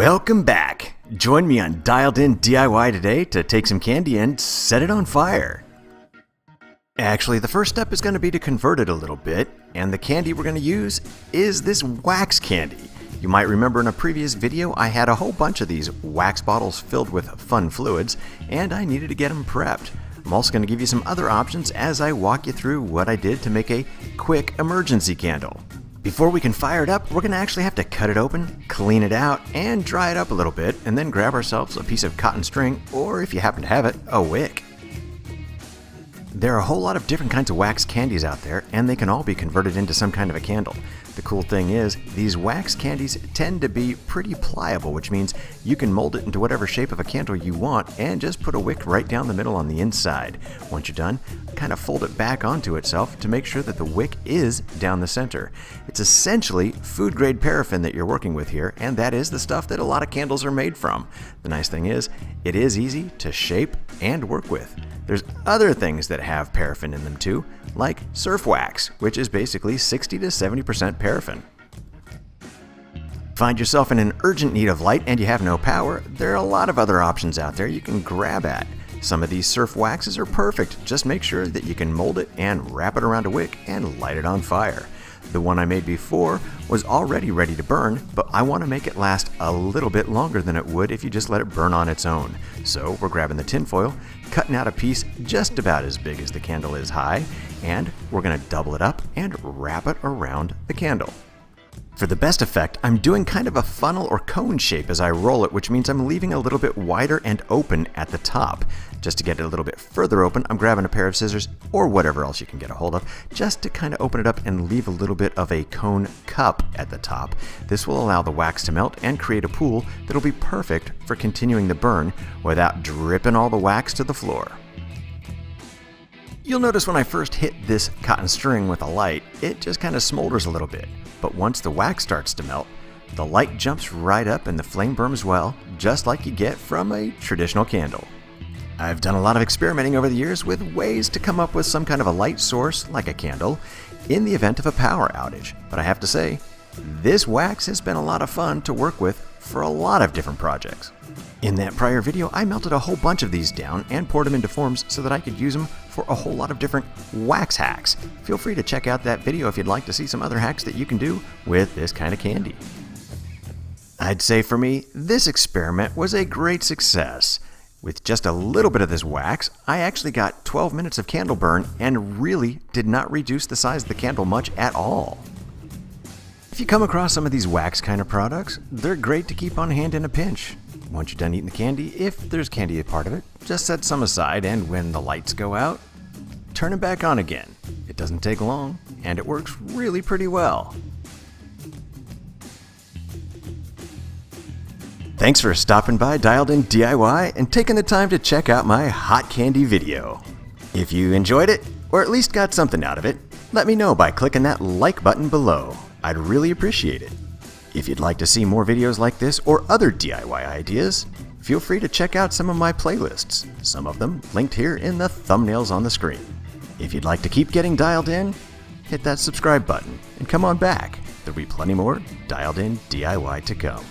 Welcome back! Join me on Dialed In DIY today to take some candy and set it on fire. Actually, the first step is going to be to convert it a little bit, and the candy we're going to use is this wax candy. You might remember in a previous video I had a whole bunch of these wax bottles filled with fun fluids, and I needed to get them prepped. I'm also going to give you some other options as I walk you through what I did to make a quick emergency candle. Before we can fire it up, we're going to actually have to cut it open, clean it out, and dry it up a little bit, and then grab ourselves a piece of cotton string, or if you happen to have it, a wick. There are a whole lot of different kinds of wax candies out there, and they can all be converted into some kind of a candle. The cool thing is, these wax candies tend to be pretty pliable, which means you can mold it into whatever shape of a candle you want and just put a wick right down the middle on the inside. Once you're done, kind of fold it back onto itself to make sure that the wick is down the center. It's essentially food-grade paraffin that you're working with here, and that is the stuff that a lot of candles are made from. The nice thing is, it is easy to shape and work with. There's other things that have paraffin in them too, like surf wax, which is basically 60 to 70% paraffin. Find yourself in an urgent need of light and you have no power, there are a lot of other options out there you can grab at. Some of these surf waxes are perfect, just make sure that you can mold it and wrap it around a wick and light it on fire. The one I made before was already ready to burn, but I want to make it last a little bit longer than it would if you just let it burn on its own. So we're grabbing the tinfoil, cutting out a piece just about as big as the candle is high, and we're going to double it up and wrap it around the candle. For the best effect, I'm doing kind of a funnel or cone shape as I roll it, which means I'm leaving a little bit wider and open at the top. Just to get it a little bit further open, I'm grabbing a pair of scissors or whatever else you can get a hold of, just to kind of open it up and leave a little bit of a cone cup at the top. This will allow the wax to melt and create a pool that'll be perfect for continuing the burn without dripping all the wax to the floor. You'll notice when I first hit this cotton string with a light, it just kind of smolders a little bit. But once the wax starts to melt, the light jumps right up and the flame burns well, just like you get from a traditional candle. I've done a lot of experimenting over the years with ways to come up with some kind of a light source, like a candle, in the event of a power outage. But I have to say, this wax has been a lot of fun to work with for a lot of different projects. In that prior video, I melted a whole bunch of these down and poured them into forms so that I could use them for a whole lot of different wax hacks. Feel free to check out that video if you'd like to see some other hacks that you can do with this kind of candy. I'd say for me, this experiment was a great success. With just a little bit of this wax, I actually got 12 minutes of candle burn and really did not reduce the size of the candle much at all. If you come across some of these wax kind of products, they're great to keep on hand in a pinch. Once you're done eating the candy, if there's candy a part of it, just set some aside and when the lights go out, turn it back on again. It doesn't take long and it works really pretty well. Thanks for stopping by Dialed In DIY and taking the time to check out my hot candy video. If you enjoyed it, or at least got something out of it, let me know by clicking that like button below. I'd really appreciate it. If you'd like to see more videos like this or other DIY ideas, feel free to check out some of my playlists, some of them linked here in the thumbnails on the screen. If you'd like to keep getting dialed in, hit that subscribe button and come on back. There'll be plenty more Dialed In DIY to come.